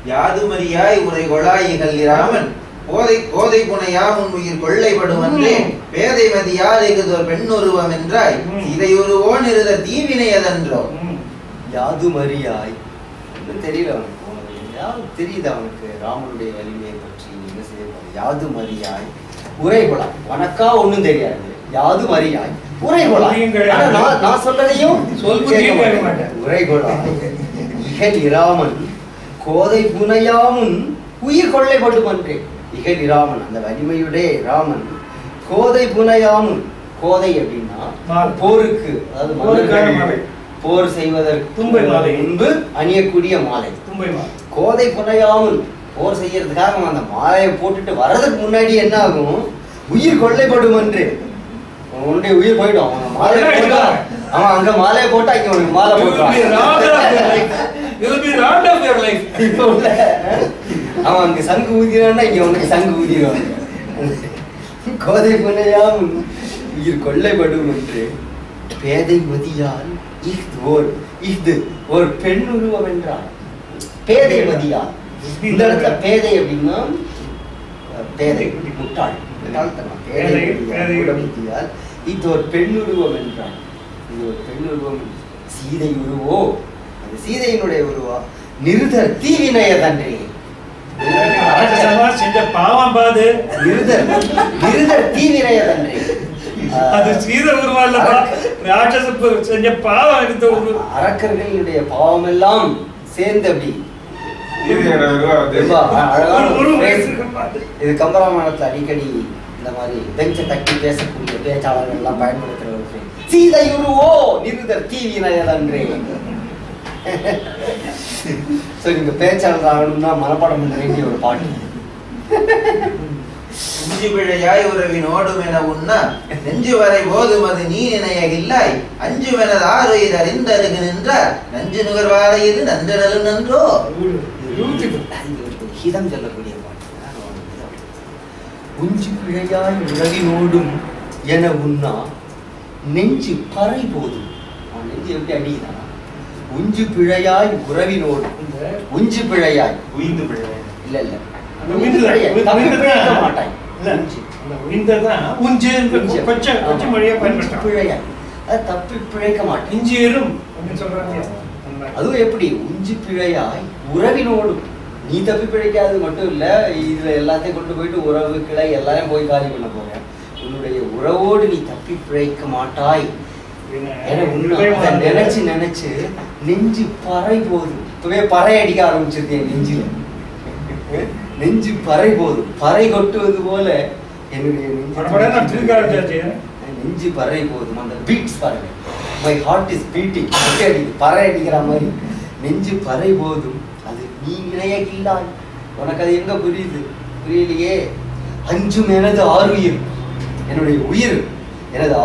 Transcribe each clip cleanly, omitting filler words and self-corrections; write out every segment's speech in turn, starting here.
யாதுமரியாய் உரை கொளாயிகள் இராமன் போதை கோதை புனையாம் உன் உயிர் கொள்ளைப்படும் அன்றே பேதை மதியார் எகுதோர் பெண்ணுருவம் என்றாய் இதையுருவோன் இருத தீவினையதன்றோ. யாதுமரியாய் தெரியல அவனுக்கு, தெரியுது அவனுக்கு ராமனுடைய வலிமையை பற்றி என்ன செய்யப்படும். யாதுமரியாய் உரைகொளா, உனக்கா ஒண்ணும் தெரியாது. யாதுமரியாய் உரைகொளா, நான் சொல்றதையும் உரைகொளா இகழ் இராமன் கோதை புனையாமுன் உயிர் கொள்ளைப்படும் அன்றே. இகழ் இராமன் அந்த வலிமையுடைய ராமன் கோதை புனையாமுன், கோதை அப்படின்னா போருக்கு, அதாவது போர் செய்வதற்கு முன்பு அணியக்கூடிய மாலை. கோதை புனையாமுன் போர் செய்யறதுக்காக அந்த மாலையை போட்டுட்டு வர்றதுக்கு முன்னாடி என்ன ஆகும், உயிர் கொள்ளைப்படும் என்று உன்னுடைய உயிர் போயிடும். அவன் மாலை போட்டா, அவன் அங்க மாலையை போட்டா இங்க உனக்கு மாலை போட்டான். அவன் அங்க சங்கு ஊதினான்னா இங்க உனக்கு சங்கு ஊதிடுவாங்க. கோதை புனையாமுன் உயிர் கொள்ளைப்படும் என்று பேதை மதியால் ஒரு பெண் உருவம் என்றார். பேதை மதியால், இந்த இடத்துல பேதை அப்படின்னா பேதை முட்டாள், இது ஒரு பெண் உருவம் என்றார். இது ஒரு பெண் உருவம். சீதை உருவோ, அந்த சீதையினுடைய உருவா நிருதர் தீவினையதன்றே. செஞ்ச பாவம் பாது நிருதர் தீவினையதன்றே. அது சீதை உருவால ராட்சச செஞ்ச பாவம் எடுத்த அரக்கர்களுடைய பாவம் எல்லாம் சேர்ந்து அப்படி இது கம்பராமாயணத்துல அடிக்கடி இந்த மாதிரி பெஞ்ச தட்டி பேசக்கூடிய பேச்சாளர்கள் எல்லாம் பயன்படுத்துற ஒரு சீதை உருவோ நிருதர் தீவினையதன்றே. நீங்க பேச்சாளர் ஆகணும்னா மனப்பாடம் பண்ண வேண்டிய ஒரு பாட்டு. உஞ்சி பிழையாய் உறவினோடும் என உண்ணா நெஞ்சு வரை போதும் அது நீ நினையகில்லாய் அஞ்சுவெனது ஆறுயிர் அறிந்தருகு நின்றார் நஞ்சு நுகர்வாரை இது நன்றலும் நன்றோ. ஹிதம் சொல்லக்கூடிய பாட்டு. உஞ்சி பிழையாய் உறவினோடும் என உண்ணா நெஞ்சு பறை போதும். நெஞ்சு எப்படி அடிக்குதான், உஞ்சு பிழையாய் உறவினோடு, உஞ்சு பிழையாய் உயிர்ந்து பிழையாய் இல்ல இல்ல தப்பி பிழைக்க மாட்டேன். அதுவும் எப்படி உஞ்சு பிழையாய் உறவினோடும், நீ தப்பி பிழைக்காது மட்டும் இல்ல, இதுல எல்லாத்தையும் கொண்டு போயிட்டு உறவு கிளை எல்லாரையும் போய் காலி பண்ண போறேன். உன்னுடைய உறவோடு நீ தப்பி பிழைக்க மாட்டாய். நினைச்சு நினைச்சு நெஞ்சு பறை போதும். இப்பவே பறை அடிக்க ஆரம்பிச்சிருக்கேன் நெஞ்சில. நெஞ்சு பறை போதும், பறை கொட்டுவது போல என்னுடைய நெஞ்சு பறை போதும். அந்த பீட்ஸ் பாருங்க, மை ஹார்ட் இஸ் பீட்டிங், பறை அடிக்கிற மாதிரி நெஞ்சு பறை போதும் அது நீ நினையகில்லாய். உனக்கு அது எங்க புரியுது, புரியலையே. அஞ்சும் எனது ஆறுயிர், என்னுடைய உயிர், எனது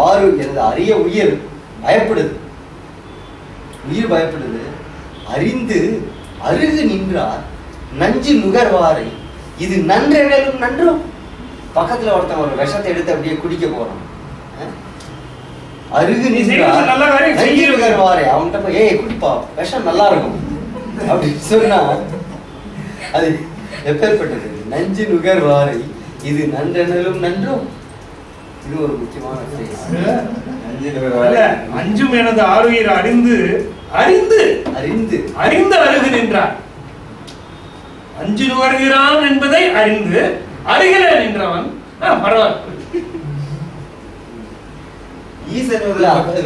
அரிய உயிர் பயப்படுது, உயிர் பயப்படுது. அறிந்து அருகு நின்றார் நஞ்சு நுகர்வாரை இது நன்றெனும் நன்றும். பக்கத்துல ஒருத்தன் ஒரு விஷத்தை எடுத்து அப்படியே குடிக்க போறான். அருகு நின்றார் நஞ்சு நுகர்வாரை அவன்கிட்ட போய் ஏய் குடிப்பா விஷம் நல்லா இருக்கும் அப்படின்னு சொன்னா அது எப்பேற்பட்டது. நஞ்சு நுகர்வாரை இது நன்றெனும் நன்றும். இது ஒரு முக்கியமான அஞ்சும் எனது ஆறுயிர் அறிந்து அறிந்து அறிந்து அறிந்து அருகு நின்றார். அஞ்சு நுகர்கிறான் என்பதை அறிந்து அருகில நின்றவன் பரவாயில்ல.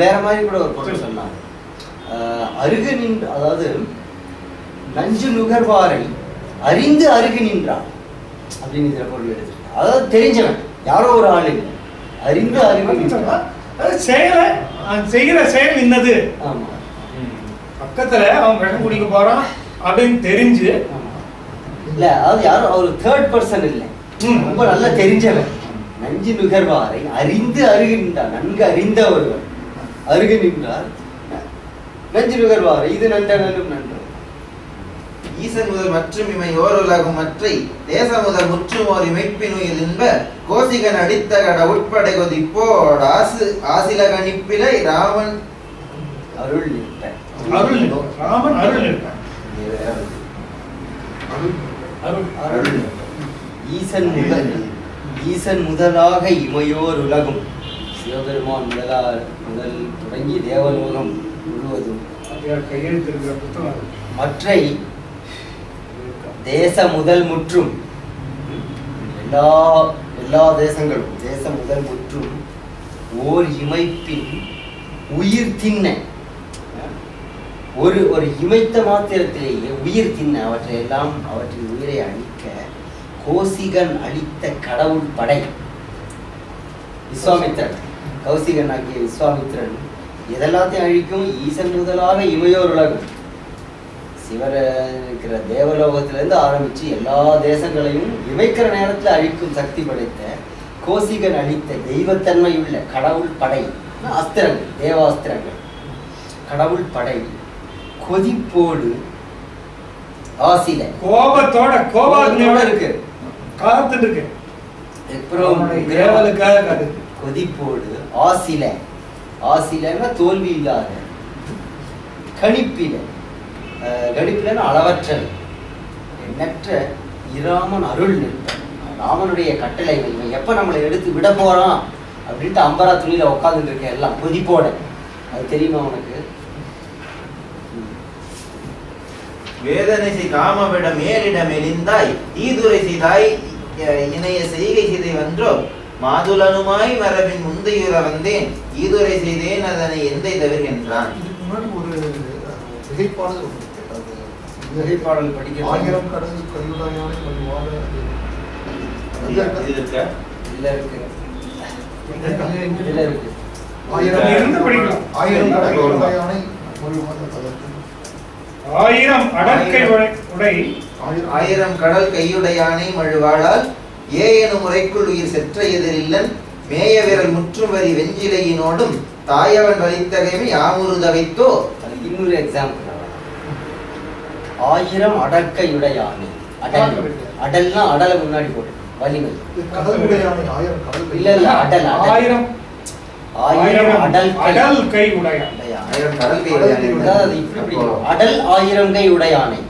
வேற மாதிரி கூட ஒரு பொருள் சொன்னாங்க. அருகு நின்று, அதாவது நஞ்சு நுகர்வாரை அறிந்து அருகு நின்றான் அப்படின்னு பொருள் எடுத்து, அதாவது தெரிஞ்சவன் யாரோ ஒரு ஆளு அறிந்து அருகு செயலை செய்கிற செயல் இன்னது. பக்கத்துல அவன் விஷம் குடிக்க போறான் அப்படின்னு தெரிஞ்சு இல்ல, அதாவது யாரும் ஒரு தேர்ட் பர்சன் இல்ல, ரொம்ப நல்லா தெரிஞ்சவன். நஞ்சு நுகர்வாரை அறிந்து அருகு நின்றார், நன்கு அறிந்த ஒருவன் அருகு நின்றார். நஞ்சு நுகர்வாரை இது நன்றனும் நன்று. ஈசன் முதல் மற்றும் இமை ஓருலகும் மற்றை தேச முதல் முற்றுமோர் இமைப்பினுயில் இன்ப கோசிகன் அடித்த கட உட்படை கொதிப்போட ஆசில கணிப்பிலை ராமன் அருள் நிற்ப. ராமன் அருள் நிற்ப. ஈசன் முதலாக இமையோர் உலகும், சிவபெருமான் முதல் தொடங்கி தேவலோகம் முழுவதும், மற்றை தேச முதல் முற்றும், எல்லா தேசங்களும் தேச முதல் முற்றும் ஓர் இமைப்பின் உயிர் தின்ன, ஒரு இமைத்த மாத்திரத்திலேயே உயிர் தின்ன, அவற்றின் உயிரை அழிக்க கோசிகன் அளித்த கடவுள் படை. விஸ்வாமித்திரன், கௌசிகன் ஆகிய விஸ்வாமித்திரன் இதெல்லாத்தையும் அழிக்கும். ஈசன் முதலாக இமையோர் உலகம், சிவர் இருக்கிற தேவலோகத்திலிருந்து ஆரம்பிச்சு எல்லா தேசங்களையும் இமைக்கிற நேரத்தில் அழிக்கும் சக்தி படைத்த கோசிகன் அளித்த தெய்வத்தன்மை உள்ள கடவுள் படை, அஸ்திரங்கள், தேவாஸ்திரங்கள், கடவுள் படை கொதிப்போடு ஆசில, கோபத்தோட இருக்கு, காத்துட்டு இருக்கு. கொதிப்போடு ஆசிலன்னா தோல்வி இல்லாத, கணிப்பில அளவற்றல் எண்ணற்ற இராமன் அருள் நிற்பன். ராமனுடைய கட்டளை எப்ப நம்மளை எடுத்து விட போறான் அப்படின்ட்டு அம்பரா துணியில உட்கார்ந்துட்டு இருக்க எல்லாம் கொதிப்போட. அது தெரியுமா உனக்கு? வேதனை காமவிட மேலிடம் எழிந்தாய் ஈதுரை செய்தாய் இணைய செய்கை செய்தை வென்றோ மாதுளனுமாய் மரபின் முந்தையுற வந்தேன் ஈதுரை செய்தேன் அதனை எந்தை தவிர்கின்றான். திகைப்பாடல் படிக்க ஆயிரம் கடல் கையுடையானை வழிவாழ ஆயிரம் கடல் கையுடையானை மழுவாளால் ஏயெனும் முறைக்குள் உயிர் செற்ற எதிரில்லன் மேய விரல் முற்றும் வரி வெஞ்சிலையினோடும் தாயவன் வலித்தகைமை யாமுறுதவைத்தோ. இன்னொரு எக்ஸாம்பிள், ஆயிரம் அடற்கையுடையானை, அடல்னா அடலை முன்னாடி போட்டு வலிமை, இல்ல இல்ல அடல், ஆயிரம் அடல் கை உடையானை, அடல் ஆயிரம் கை உடையானை,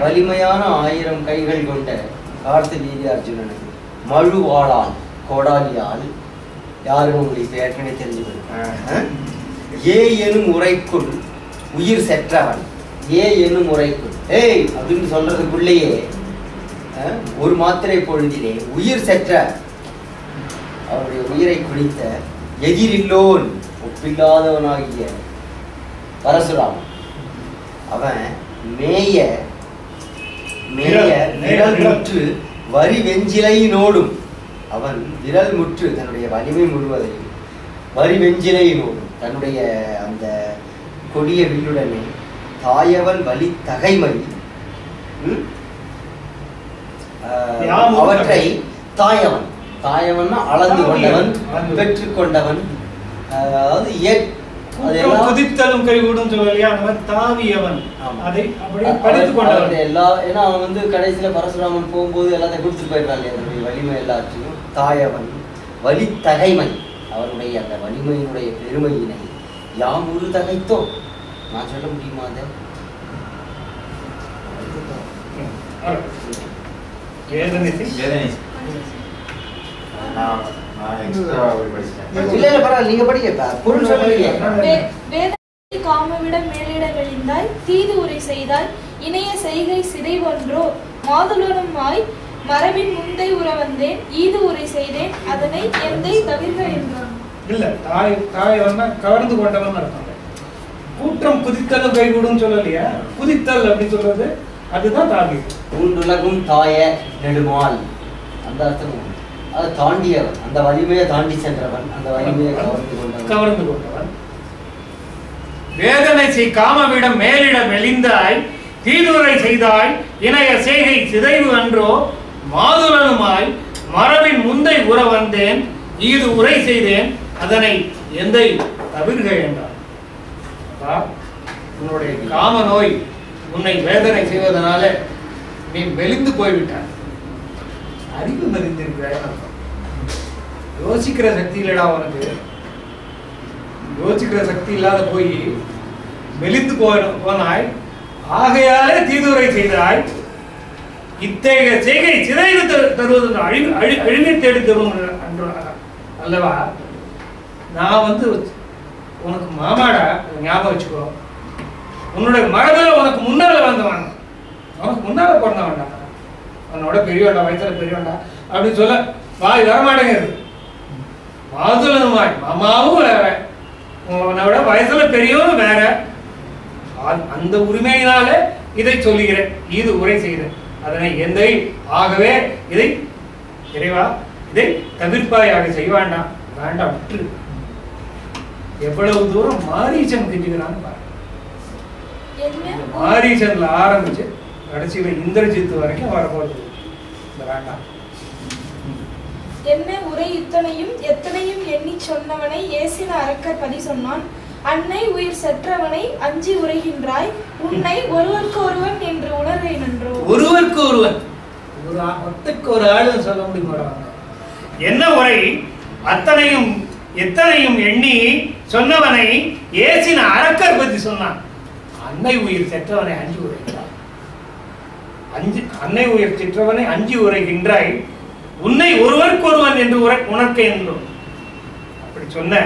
வலிமையான 1000 கைகள் கொண்ட கார்த்திகேய அர்ஜுனனுக்கு மழுவாளால் கோடாலியால், யாரும் உங்களுக்கு ஏற்கனவே தெரிஞ்சுக்கணும், ஏ எனும் உரைக்குள் உயிர் செற்றவன், ஏ எனும் உரைக்குள் ஏய் அப்படின்னு சொல்றதுக்குள்ளேயே ஒரு மாத்திரை பொழுதிலே உயிர் செற்ற, அவருடைய உயிரை குடித்த எதிரில்லோன் ஒப்பில்லாதவனாகிய பரசுராமன், அவன் மேய விரல் முற்று வரி வெஞ்சிலையினோடும், அவன் விரல் முற்று தன்னுடைய வலிமை முழுவதையும் வரி வெஞ்சிலையினோடும் தன்னுடைய அந்த கொடிய வில்லுடனே தாயவன் வலி தகைமை அவற்றை தாயவன் அளந்து கொண்டவன், பெற்று கொண்டவன், அதாவது குதித்தலும் கைகூடும் சொல்லலையா, தாவியவன், அதை அப்படியே படித்து கொண்டவன் எல்லா. ஏன்னா அவன் வந்து கடைசியில பரசுராமன் போகும்போது எல்லாத்தையும் கொடுத்து போயிடுறான், அதனுடைய வலிமை எல்லாத்தையும். தாயவன் வலி தகைமை, அவனுடைய அந்த வலிமையினுடைய பெருமையினை யாம் ஒரு தகைத்தோ, நான் சொல்ல முடியுமா? காமவிட மேலிட வெளிந்தாய் தீது உரை செய்தாய் இணைய செய்கை சிதைவொன்றோ மாதுளனுமாய் மரபின் முந்தை உற வந்தேன் ஈது உரை செய்தேன் அதனை எந்தை தவிர்க என்றான். இல்ல, தாய் வந்தா கவர்ந்து கொண்டவன் அர்த்தம். கூற்றம் குதித்தலும் கைகூடும் சொல்லலையா, குதித்தல் அப்படின்னு சொல்றது அதுதான் தாவி. மூன்றுலகும் தாய நெடுமால், அந்த அர்த்தம். அதை தாண்டியவன், அந்த வலிமையை தாண்டி சென்றவன், அந்த வலிமையை கவர்ந்து கொண்டவன். வேதனை செய் காமவிடம் மேலிடம் மெலிந்தாய் தீதுரை செய்தாய் இணைய செய்கை சிதைவு அன்றோ மாதுளனுமாய் மரபின் முந்தை உற வந்தேன் ஈது உரை செய்தேன் அதனை எந்தை தவிர்க என்றார். உன்னுடைய காம நோய் உன்னை வேதனை செய்வதனால நீ மெலிந்து போய்விட்டாய். அறிவு மெலிந்திருக்கிறாய், யோசிக்கிற சக்தி இல்லடா உனக்கு. யோசிக்கிற சக்தி இல்லாத போய் மெலிந்து போனாய், ஆகையாலே தீதுரை செய்தாய் இத்தகைய செய்கை சிதைவு தருவது அழிவை தேடி தரும் அல்லவா? நான் வந்து உனக்கு மாமாடா, ஞாபகம் வச்சுக்கோ. உன்னுடைய மரபில் உனக்கு முன்னால வந்தவன், உனக்கு முன்னால பிறந்தவன்டா, உன்னோட பெரியவன்டா, வயசுல பெரியவன்டா அப்படின்னு சொல்ல வாய் வரமாட்டேங்குது. மாதுளனுமாய் மாமாவும் வேற, உன்னோட வயசுல பெரியவனும் வேற. அந்த உரிமையினால இதை சொல்லுகிறேன், இது உரை செய்கிறேன். அதனை எந்தை ஆகவே இதை இறைவா இதை தவிர்ப்பாயாக செய்ய வேண்டாம், வேண்டாம் விட்டு. எவ்வளவு தூரம் மாரீசன் கெஞ்சுகிறான்னு பாரு. மாரீசன்ல ஆரம்பிச்சு கடைசியில இந்திரஜித்து வரைக்கும் வரப்போகுது. வேண்டாம். என்ன உரை இத்தனையும் எத்தனையும் எண்ணி சொன்னவனை ஏசின அரக்கர் பதி சொன்னான். அன்னை உயிர் செற்றவனை அஞ்சி உரைகின்றாய், உன்னை ஒருவருக்கு ஒருவன் என்று உணர்வை நன்றோ. ஒருவருக்கு ஒருவன், ஒரு ஒருத்தருக்கு ஒரு ஆளு சொல்ல முடியுமா? என்ன உரை அத்தனையும் எத்தனையும் எண்ணி சொன்னவனை ஏசின அரக்கர் பத்தி சொன்னான். அன்னை உயிர் செற்றவனை அஞ்சி உரைகின்றாய், அன்னை உயிர் செற்றவனை அஞ்சி உரைகின்றாய், உன்னை ஒருவருக்கு ஒருவன் என்று உணர்க்க என்றும். அப்படி சொன்ன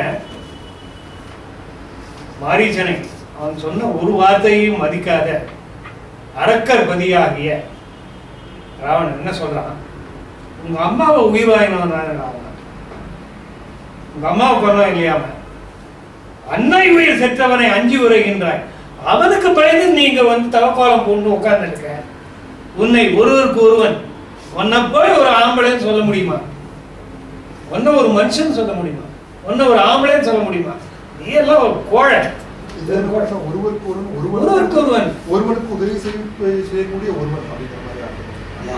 மாரீசனை அவன் சொன்ன ஒரு வார்த்தையையும் மதிக்காத அரக்கர் பதியாகிய ராவணன் என்ன சொல்றான்? உங்க அம்மாவை உயிர் வாங்கினவன் ராவணன், உங்க அம்மாவை கொண்டவன் இல்லையாம. அன்னை உயிர் செற்றவனை அஞ்சி உரைகின்றாய், அவனுக்கு பயந்து நீங்க வந்து தவக்கோலம் போட்டு உட்கார்ந்து இருக்க. உன்னை ஒருவருக்கு ஒருவன், உன்னை போய் ஒரு ஆம்பளைன்னு சொல்ல முடியுமா? ஒன்ன ஒரு மனுஷன் சொல்ல முடியுமா? ஒன்ன ஒரு ஆம்பளைன்னு சொல்ல முடியுமா? நீ எல்லாம் ஒரு கோழை. ஒருவருக்கு ஒருவன் ஒருவனுக்கு உதவி செய்யக்கூடிய ஒருவன் அப்படிங்கிற மாதிரி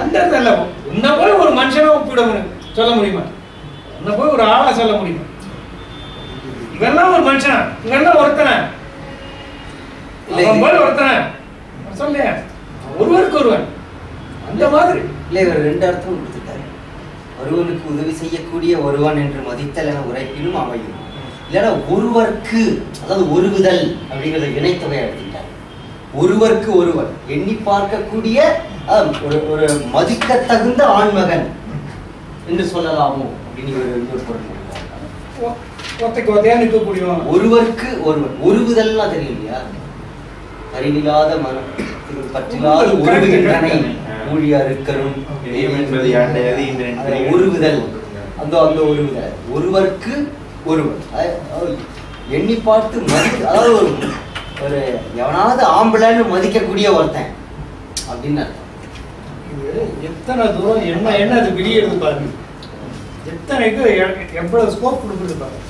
அந்த உன்னை போய் ஒரு மனுஷனா ஒப்பிட சொல்ல முடியுமா? உன்னை போய் ஒரு ஆளா சொல்ல முடியுமா? இவெல்லாம் ஒரு மனுஷனா, இவெல்லாம் ஒருத்தனை, அவன் போய் ஒருத்தனை சொல்ல. ஒருவருக்கு ஒருவன் அந்த மாதிரி இல்லை. இவர் ரெண்டு அர்த்தம் கொடுத்துட்டாரு. ஒருவனுக்கு உதவி செய்யக்கூடிய ஒருவன் என்று மதித்தல் என உரைப்பினும் அமையும். இல்லைன்னா ஒருவருக்கு, அதாவது ஒருவிதல் அப்படிங்கிறத இணைத்தவை எடுத்துட்டார். ஒருவருக்கு ஒருவன் எண்ணி பார்க்கக்கூடிய ஒரு மதிக்க தகுந்த ஆண்மகன் என்று சொல்லலாமோ அப்படின்னு ஒருவருக்கு ஒருவன். ஒருவிதல்னா தெரியும் இல்லையா? அறிவில்லாத மனம் பற்றில்லாத ஒருவிதனை ஊழியருக்கரும் ஒருவிதல், அந்த அந்த ஒருவிதல். ஒருவருக்கு ஒருவன் எண்ணி பார்த்து அதாவது ஒரு எவனாவது ஆம்பளைன்னு மதிக்கக்கூடிய ஒருத்தன் அப்படின்னு அர்த்தம். இது எத்தனை தூரம் என்ன என்ன அது வெளியெடுத்து பாருங்க, எத்தனைக்கு எவ்வளவு ஸ்கோப் கொடுக்குது பாருங்க.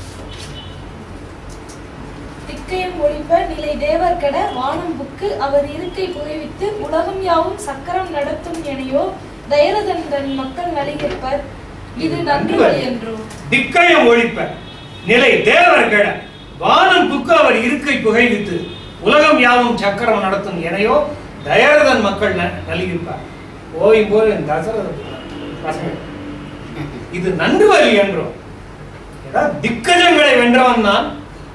திக்கையும் ஒழிப்ப நிலை தேவர் கெட வானம் புக்கு அவர் இருக்கை புகைவித்து உலகம் யாவும் சக்கரம் நடத்தும் எனையோ தைரதன் தன் மக்கள் நலிகிற்பர், இது நன்று வழி என்றோ. திக்கையும் ஒழிப்ப நிலை தேவர் கெட வானம் புக்கு அவர் இருக்கை புகைவித்து உலகம் யாவும் சக்கரம் நடத்தும் எனையோ தயரதன் மக்கள் நலிகிற்பார். ஓயும் போய் தசரதன் இது நன்று வழி என்றோம். திக்கஜங்களை வென்றவன் தான்,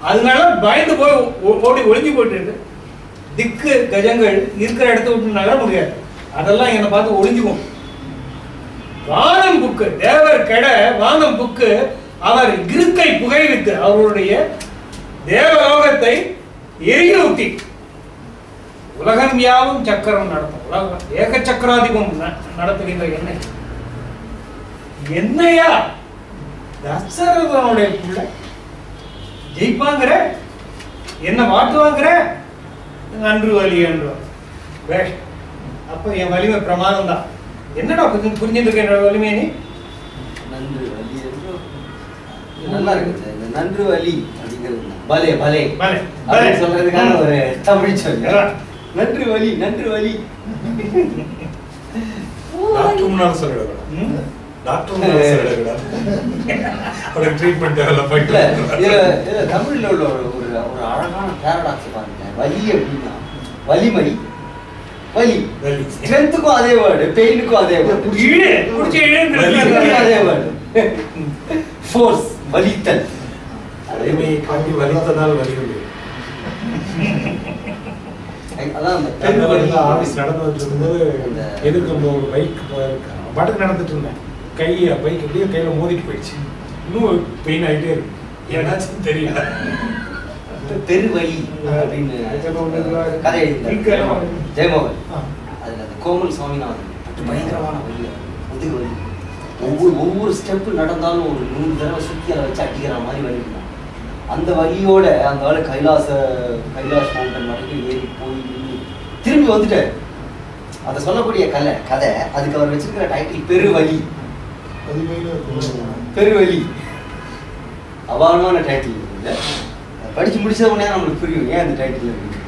அதனால பயந்து போய் ஓடி ஒளிஞ்சு போயிட்டு திக்கு கஜங்கள் இருக்கிற இடத்த விட்டு நகர முடியாது, அதெல்லாம் என்னை பார்த்து ஒளிஞ்சுக்கும். வானம் புக்கு தேவர் கெட வானம் புக்கு அவர் இருக்கை புகைவித்து அவருடைய தேவலோகத்தை எரியூட்டி உலகம் யாவும் சக்கரம் நடத்தும், உலகம் ஏக சக்கராதிபம் நடத்துகின்ற எண்ணெய் என்னையா தசரதனுடைய பிள்ளை ஜெயிப்பாங்கிற, என்ன வாட்டுவாங்கிற, நன்று வலி என்றோம். அப்ப என் வலிமை பிரமாதம் தான். என்னடா புரிஞ்சுட்டு என்னோட வலிமை? நீ நன்று வலி என்றோ நல்லா இருக்கு. இந்த நன்று வலி அப்படிங்கிறது பலே பலே பலே சொல்றதுக்கான ஒரு தமிழ் சொல். நன்று வலி நன்று வலி. டாக்டர் முன்னால சொல்லிடக்கூடாது, டாக்டர் முன்னால சொல்லிடக்கூடாது. ட்ரீட்மெண்ட் டெவலப் இதுல தமிழ்ல உள்ள ஒரு அழகான பேரடாக்ஸ் பாருங்க. வலி அப்படின்னா வலிமை, வலி ஸ்ட்ரென்த்துக்கும் அதே வேர்டு, பெயினுக்கும் அதே வேர்டு, அதே வேர்டு, ஃபோர்ஸ் வலித்தல். வலிமையை காட்டி வலித்ததால் வலி. அதான் அந்த ஆஃபீஸ் நடந்துட்டு இருக்கும்போது எதிர்க்க ஒரு பைக் பாட்டுக்கு நடந்துட்டு இருந்தேன். பைக் எப்படியோ கையில மோதிட்டு போயிடுச்சு. இன்னும் பெயின் ஆகிட்டே இருக்கு. ஏன்னாச்சும் தெரியல. பெருவழி அப்படின்னு கதை எழுதினார் ஜெயமோகன். அதுல அந்த கோமல் சுவாமிநாதன் பயங்கரமான வழி, முதுகு வலி. ஒவ்வொரு ஸ்டெப்பு நடந்தாலும் ஒரு 100 தடவை சுற்றி அதை வச்சு அடிக்கிற மாதிரி வலிக்குதான். அந்த வலியோட அந்த ஆளு கைலாஷ் மவுண்டன் வரைக்கும் ஏறி போய் திரும்பி வந்துட்டாரு. அதை சொல்லக்கூடிய கதை அதுக்கு அவர் வச்சிருக்கிற டைட்டில் பெருவழி. பெருவழி அபாரமான டைட்டில். படிச்சு முடிச்ச உடனே நம்மளுக்கு புரியும் ஏன் அந்த டைட்டில் இருக்கு.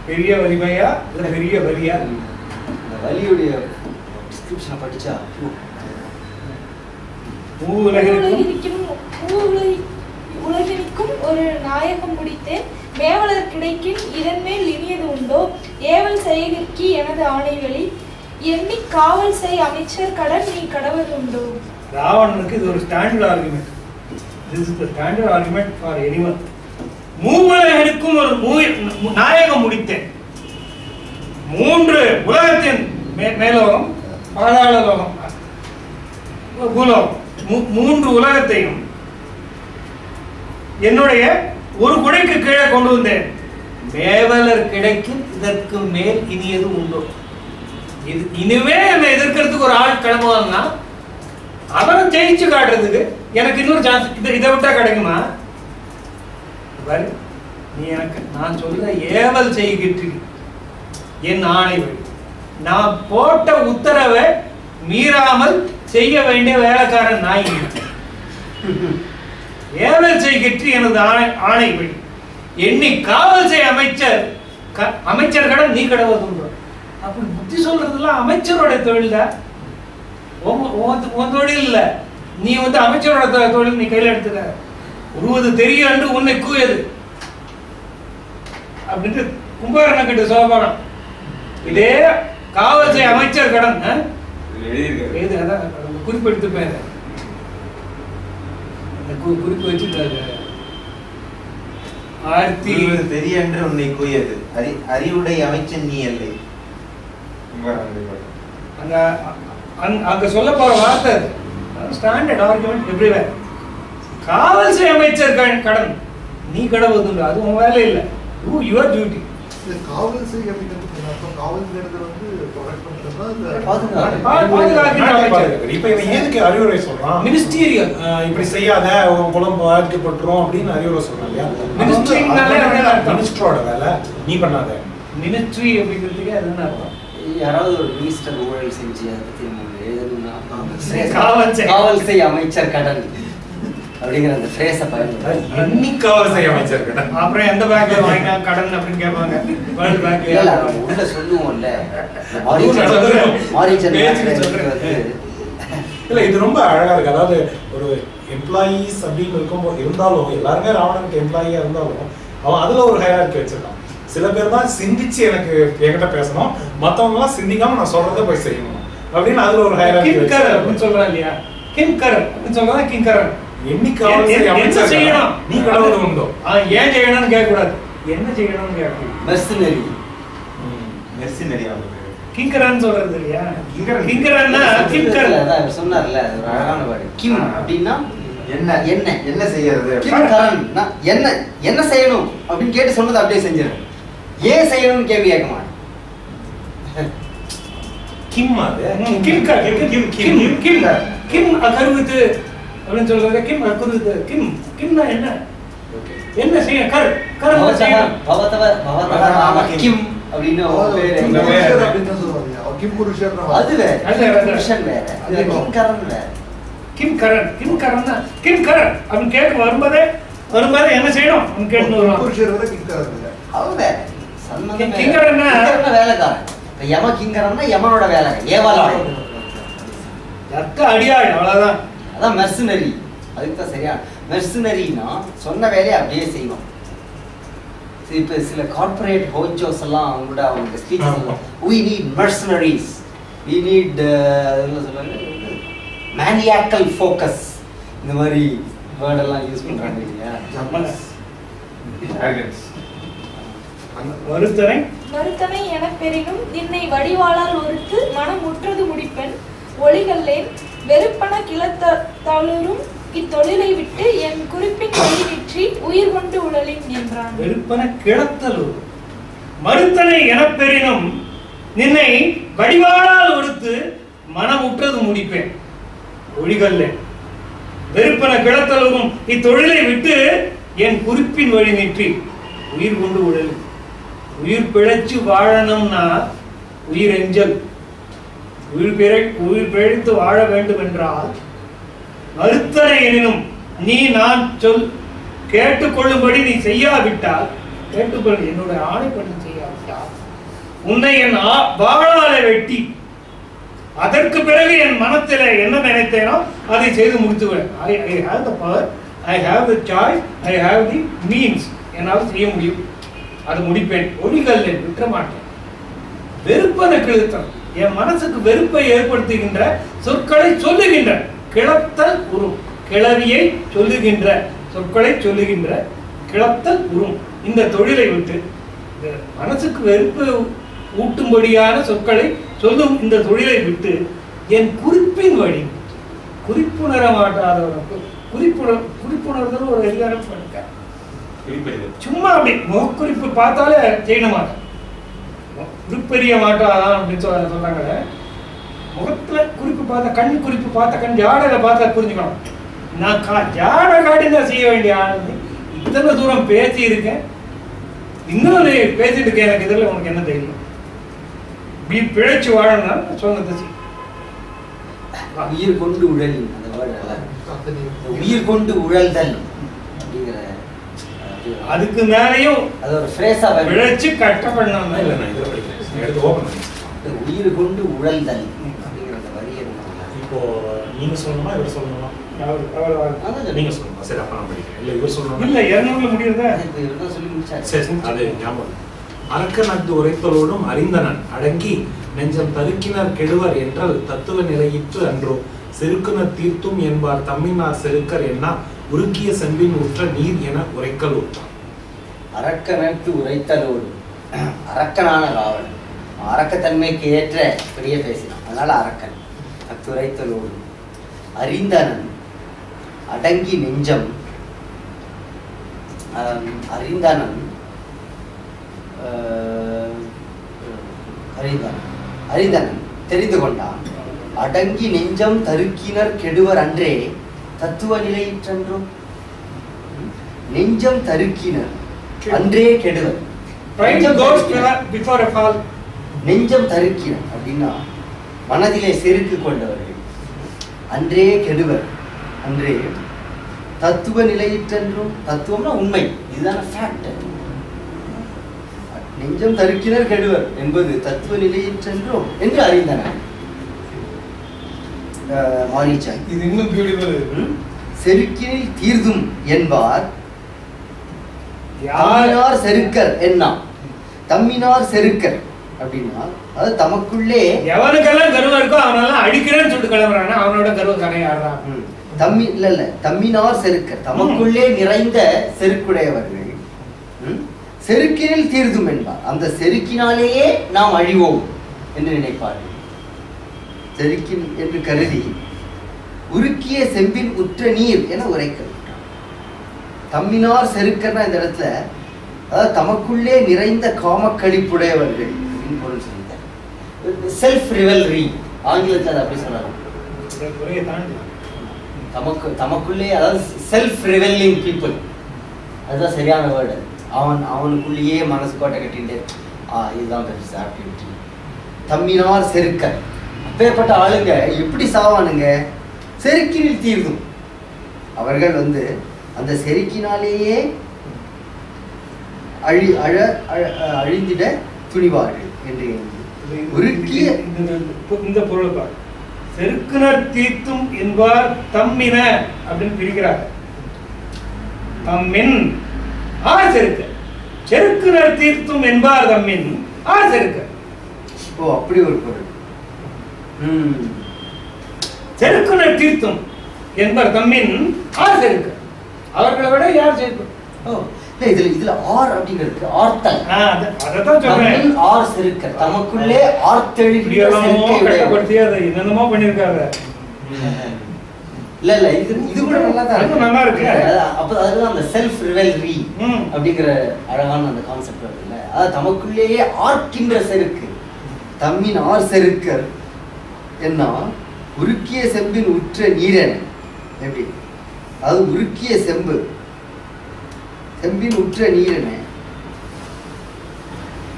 பெரிய வலிமையா இல்லை பெரிய வலியா? அந்த வலியுடைய டிஸ்கிரிப்ஷனை படிச்சா உலகினிக்கும் ஒரு நாயகம் முடித்தேன், மேவலர் கிடைக்கின் இதன் மேல் இனியது உண்டோ, ஏவல் செய்கைக்கு எனது ஆணைவெளி, எண்ணி காவல் செய் அமைச்சர் கடன் நீ கடவது உண்டோ. ராவணனுக்கு இது ஒரு standard argument. This is the standard argument for anyone. மூவுலகிற்கும் ஒரு நாயகம் முடித்தேன். 3 உலகத்தின் மேலோகம், பாதாள லோகம், பூலோகம், 3 உலகத்தையும் என்னுடைய ஒரு குடைக்கு கீழே கொண்டு வந்தேன். மேவலர் கிடைக்கும் இதற்கு மேல் இனியது உண்டோ. இது இனிமே என்னை எதிர்க்கிறதுக்கு ஒரு ஆள் கிளம்புவாங்கன்னா அவனை ஜெயிச்சு காட்டுறதுக்கு எனக்கு இன்னொரு சான்ஸ் இதை விட்டா கிடைக்குமா? நீ எனக்கு நான் சொல்ற ஏவல் செய்கிட்டு என் ஆணை வழி, நான் போட்ட உத்தரவை மீறாமல் செய்ய வேண்டிய வேலைக்காரன் நாய். ஏவல் செய்கிட்டு எனது ஆணை வழி, எண்ணி காவல் செய் அமைச்சர் கடன் நீ கடவுள். அப்படி புத்தி சொல்றதுலாம் அமைச்சரோட தொழில் தான், உன் தொழில் இல்ல. நீ அமைச்சரோட தொழில் நீ கையில எடுத்துக்க. உருவது தெரியும் என்று உன்னை கூயது அப்படின்ட்டு கும்பகர்ணன் கிட்ட சோபானம். இதே காவல் செய் அமைச்சர் கடன் குறிப்பெடுத்து பேர குறிப்பு வச்சுட்டாரு. தெரிய என்று உன்னை கூயது அறிவுடை அமைச்சன் நீ இல்லை. அங்க சொல்ல போற வார்த்தை ஸ்டாண்டர்ட் ஆர்குமெண்ட் எவ்ரிவேர். காவல் செய் அமைச்சர் கடன் நீ கடவுது, அது உன் வேலை இல்லை. Do your duty. காவல் செய் அப்படிங்கிறது அர்த்தம் காவல் செய்யறது ப்ரொடெக்ட் பண்றதா பாதுகாப்பு. இப்ப இவன் எதுக்கு அறிவுரை சொல்றான்? மினிஸ்டீரியல் இப்படி செய்யாத உன் குலம் பாதிக்கப்பட்டுரும் அப்படின்னு அறிவுரை சொல்றான் இல்லையா? மினிஸ்டரோட வேலை நீ பண்ணாத. மினிஸ்ட்ரி அப்படிங்கிறதுக்கு அது என்ன அர்த்தம்? யாராவது ஒரு மினிஸ்டர் ஊழல் செஞ்சு அதை பத்தி எழுதணும்னா காவல் செய் அமைச்சர் கடன் அப்படிங்கிற அந்த ஃப்ரேஸை பயன்படுத்த காவல் செய் அமைச்சர் கடன். அப்புறம் எந்த பேங்க்ல வாங்கினா கடன் அப்படின்னு கேட்பாங்க. வேர்ல்ட் பேங்க்ல உள்ள சொல்லுவோம்ல இல்ல, இது ரொம்ப அழகா இருக்கு. அதாவது ஒரு எம்ப்ளாயீஸ் அப்படின்னு இருக்கும்போது இருந்தாலும் எல்லாருமே ராவணனுக்கு எம்ப்ளாயியா இருந்தாலும் அவன் அதுல ஒரு ஹைரார்கி வச்சிருக்கான். சில பேர் தான் சிந்திச்சு எனக்கு என்கிட்ட பேசணும், மத்தவங்க எல்லாம் சிந்திக்காம நான் சொல்றதை போய் செய்யணும் அப்படின்னு அதுல ஒரு ஹைரார்கி அப்படின்னு சொல்றான் இல்லையா? கிங்கரன் அப்படின்னு சொல்றதா கிங்கரன். என்ன செய்யணும் நீ கடவுள் உண்டோ, ஏன் செய்யணும்னு கேட்க கூடாது, என்ன செய்யணும்னு கேட்கணும். மெர்சனரி கிங்கரன் சொல்றது இல்லையா? கிங்கரன்னா கிங்கர் அதான் சொன்னார்ல, ஒரு அழகான வார்த்தை. கிம் அப்படின்னா என்ன என்ன என்ன செய்யறது? கிங்கரன் என்ன என்ன செய்யணும் அப்படின்னு கேட்டு சொன்னது அப்படியே செஞ்சிடும். ஏன் செய்யணும்னு கேள்வி கேட்க மாட்டேன். கிம் அது கிம் அகருது அப்படின்னு சொல்றது. கிம் அகருது கிம் கிம்னா என்ன என்ன செய்ய கர் கர் பவதவ நாம கிம் அப்படின்னு பேரு அப்படின்னு சொல்றாங்க. கிம் புருஷன் அது வேற, புருஷன் வேற, அது கிங்கரன் வேற. கிம்கரன் கிம்கரன்னா கிம்கரன் அப்படின்னு கேட்க வரும்போதே என்ன செய்யணும் அப்படின்னு கேட்டு புருஷர் வர கிங்கரன் இல்ல, அவன் வேற. சம்பந்தம் கிங்கரன்னா வேலைக்காரன். யம கிங்கரன்னா யமனோட வேலை, ஏவாளோட அடியாள், அவ்வளவுதான். அதான் மெர்சனரி. அதுக்கு தான் சரியா மெர்சனரினா சொன்ன வேலையை அப்படியே செய்யணும். இப்போ சில கார்பரேட் ஹோஜோஸ் எல்லாம் அவங்க speech we need mercenaries, we need சொல்லுவாங்க மேனியாக்கல் ஃபோக்கஸ், இந்த மாதிரி வேர்டெல்லாம் யூஸ் பண்றாங்க இல்லையா? ஒருத்தரை மறுத்தனை எனப் பெறினும் நின்னை வடிவாளால் ஒருத்து மனம் முற்றது முடிப்பென் ஒளிகல்லேன் வெறுப்பன கிளத்தளுரும் இத்தொழிலை விட்டு என் குறிப்பின் வழி நிற்றி உயிர் கொண்டு உழலின் என்றான். வெறுப்பன கிளத்தலுரும் மறுத்தனை எனப் பெறினும் நின்னை வடிவாளால் ஒருத்து மனமுற்றது முடிப்பேன் ஒளிகல்லேன் வெறுப்பன கிளத்தலுரும் இத்தொழிலை விட்டு என் குறிப்பின் வழி நிற்றி உயிர் கொண்டு உழலின். உயிர் பிழைச்சு வாழணும்னா உயிர் எஞ்சல். உயிர் பிழைத்து வாழ வேண்டும் என்றால் மறுத்தனை எனினும் நீ நான் சொல் கேட்டுக்கொள்ளும்படி நீ செய்யாவிட்டால், கேட்டுக்கொள் என்னுடைய ஆணைப்படி செய்யாவிட்டால் உன்னை என் வாழாலை வெட்டி அதற்கு பிறகு என் மனத்தில் என்ன நினைத்தேனோ அதை செய்து முடித்துவேன். I have the power, I have the choice, I have the means. என்னால் செய்ய முடியும், அது முடிப்பேன். ஒளிகல்லை விற்ற மாட்டேன். வெறுப்பன கிளத்தல் என் மனசுக்கு வெறுப்பை ஏற்படுத்துகின்ற சொற்களை சொல்லுகின்ற கிளத்தல் உரும், கிளவியை சொல்லுகின்ற சொற்களை சொல்லுகின்ற கிளத்தல் உரும் இந்த தொழிலை விட்டு, மனசுக்கு வெறுப்பு ஊட்டும்படியான சொற்களை சொல்லும் இந்த தொழிலை விட்டு என் குறிப்பின் வழி, குறிப்புணர மாட்டாதவனுக்கு குறிப்புணர்தல் ஒரு அதிகாரம் பண்ணிக்க. சும்மா அப்படி முகக்குறிப்பு பார்த்தாலே செய்ய மாட்டேன், குறிப்பெரிய மாட்டாதான் அப்படின்னு சொல்றாங்க. முகத்துல குறிப்பு பார்த்தா, கண் குறிப்பு பார்த்தா, கண் ஜாடையில பார்த்தா புரிஞ்சுக்கணும். நான் ஜாடை காட்டி தான் செய்ய வேண்டிய ஆனது. இத்தனை தூரம் பேசி இருக்கேன், இன்னொரு பேசிட்டு இருக்கேன், எனக்கு இதுல உனக்கு என்ன தெரியும்? நீ பிழைச்சு வாழணும் சொன்னது. உயிர் கொண்டு உழல், அந்த வேர்டு நல்லா இருக்கு. உயிர் கொண்டு உழல்தல் அப்படிங்கிற அதுக்கு மேலேயும் அது ஒரு ஃப்ரேஸா பிழைச்சு கட்டப்படணும். உயிர் கொண்டு உழல்தல் அப்படிங்கிற அந்த வரி இப்போ நீங்க சொல்லணுமா இவர் சொல்லணுமா? நீங்க சொல்லணுமா? சரி, அப்ப நான் படிக்கிறேன். இல்ல இவர் சொல்லணும். இல்ல 200ல முடியுதா? இவர்தான் சொல்லி முடிச்சாரு. சரி, அது ஞாபகம். அரக்கனது உரைத்தலோடும் அறிந்தனன் அடங்கி நெஞ்சம் தருக்கினர் கெடுவர் என்றால் தத்துவ நிலையிற்று அன்றோ செருக்குனர் தீர்த்தும் என்பார் தம்மினார் செருக்கர் என்ன உருக்கிய செம்பின் உற்ற நீர் என உரைக்கல் உற்றான். அரக்கனுக்கு உரைத்தலோடு, அரக்கனான ராவணன் அரக்கத்தன்மைக்கு ஏற்ற பெரிய பேசினான், அதனால அரக்கன். அத்துரைத்தலோடு அறிந்தனன் அடங்கி நெஞ்சம், அறிந்தனன் அறிந்தனன் தெரிந்து கொண்டான். அடங்கி நெஞ்சம் தருக்கினர் கெடுவர் அன்றே தத்துவ நிலையிற்றென்றும். நெஞ்சம் தருக்கினர் அன்றே கெடுவர். நெஞ்சம் தருக்கினர் அப்படின்னா மனதிலே செருக்கு கொண்டவர்கள். அன்றே கெடுவர், அன்றே தத்துவ நிலையிற்றென்றும். தத்துவம்னா உண்மை, இதுதான ஃபேக்ட். நெஞ்சம் தருக்கினர் கெடுவர் என்பது தத்துவ நிலையிற்றென்றும் என்று அறிந்தனர். இது இன்னும் பியூட்டிஃபுல். செருக்கினில் தீர்தும் என்பார் தம்மினார் செருக்கர் என்ன. தம்மினார் செருக்கர் அப்படின்னா அது தமக்குள்ளே எவனுக்கெல்லாம் கர்வம் இருக்கோ அவனெல்லாம் அடிக்கிறேன்னு சொல்லிட்டு கிளம்புறானா, அவனோட கர்வம் கரையாடுறான். தம்மி இல்ல தம்மினார் செருக்கர், தமக்குள்ளே நிறைந்த செருக்குடையவர்கள். செருக்கினில் தீர்தும் என்பார், அந்த செருக்கினாலேயே நாம் அழிவோம் என்று நினைப்பார்கள். செருக்கின் என்று கருதி உருக்கிய செம்பின் உற்ற நீர் என உரைக்க. தம்மினார் செருக்கர்னா இந்த இடத்துல அதாவது தமக்குள்ளே நிறைந்த காமக்களிப்புடையவர்கள் அப்படின்னு பொருள் சொல்லிட்டார். செல்ஃப் ரிவல்ரி ஆங்கிலத்தில் அதை அப்படி சொல்லலாம். தமக்குள்ளே அதாவது செல்ஃப் ரிவெல்லிங் பீப்புள், அதுதான் சரியான வேர்டு. அவனுக்குள்ளேயே மனசு கோட்டை கட்டிட்டு இதுதான் பெருசு ஆக்டிவிட்டி. தம்மினார் செருக்கர், அப்பேற்பட்ட ஆளுங்க எப்படி சாவானுங்க? செருக்கினில் தீர்ந்தும். அவர்கள் அந்த செருக்கினாலேயே அழிந்திட துணிவார்கள் என்று உருக்கிய இந்த பொருள் பாரு. செருக்குனர் தீர்த்தும் என்பார் தம்மின அப்படின்னு பிரிக்கிறார். தம்மின் ஆர் செருக்க, செருக்குனர் தீர்த்தும் என்பார் தம்மின் ஆர் செருக்க. ஓ, அப்படி ஒரு பொருள். செருக்குனர் தீர்த்தும் என்பார் தம்மின் ஆர் செருக்க. அவர்களை விட யார் செருக்கு? ஓ, இதுல ஆர் அப்படிங்கிறது ஆர்த்தல். அதான் சொல்றேன். ஆர் செருக்க தமக்குள்ளே ஆர்த்தெழுகிற கட்டப்படுத்தி அதை என்னென்னமோ பண்ணிருக்காங்க. இல்ல இது கூட நல்லா இருக்கு. அப்ப அதுதான் அந்த செல்ஃப் ரிவெல்ரி அப்படிங்கிற அழகான அந்த கான்செப்ட் இருக்குல்ல. அது தமக்குள்ளேயே ஆர்க்கின்ற செருக்கு, தம்மின் ஆர் செருக்கர் என்ன உருக்கிய செம்பின் உற்ற நீரன். எப்படி அது உருக்கிய செம்பின் உற்ற நீரன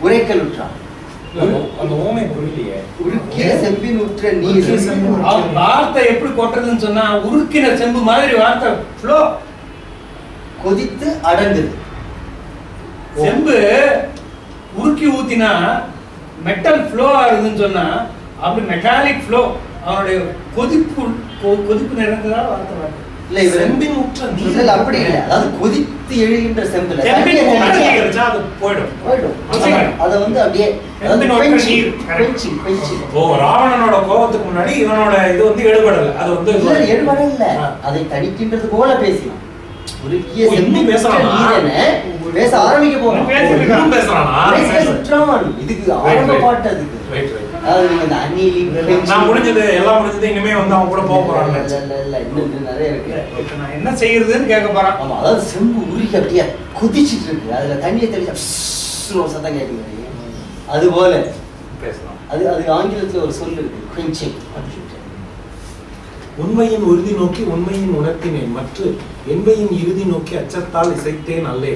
உரைக்கல் உற்றான். அந்த ஓமை புரியலையே. உருக்கிய செம்பின் உற்ற நீர் வார்த்தை எப்படி கொட்டுறதுன்னு சொன்னா உருக்கின செம்பு மாதிரி வார்த்தை ஃப்ளோ கொதித்து அடங்குது. செம்பு உருக்கி ஊத்தினா மெட்டல் ஃப்ளோ ஆகுதுன்னு சொன்னா அப்படி மெட்டாலிக் ஃப்ளோ அவனுடைய கொதிப்பு நிறைந்ததா வார்த்தை. இல்ல செம்பின் உற்ற நீர் அப்படி இல்லை. அதாவது கொதித்து எழுகின்ற செம்புல அது போயிடும். அத வந்து அப்படியே ராவணனோட கோபத்துக்கு முன்னாடி இவனோட இது வந்து எடுபடல. அது வந்து எடுபடல, அதை தணிக்கின்றது போல பேசினான். உருக்கிய செம்பின் பேச ஆரம்பிக்க போறான். இதுக்கு ஆரம்ப பாட்டு அதுக்கு முடிஞ்சது எல்லாம் முடிஞ்சது. இனிமே வந்து அவங்க கூட போக போறாங்க. நிறைய இருக்கு. நான் என்ன செய்யறதுன்னு கேட்க போறான். ஆமா, அதாவது செம்பு உருகி அப்படியே குதிச்சிட்டு இருக்கு. அதுல தண்ணியை தெளிச்சா சத்தம் கேட்குது. அது போல பேசலாம். அது ஆங்கிலத்துல ஒரு சொல் இருக்கு, குவிஞ்சிங். உண்மையின் உறுதி நோக்கி உண்மையின் உணர்த்தினேன், மற்ற என்பையின் இறுதி நோக்கி அச்சத்தால் இசைத்தேன் அல்லே.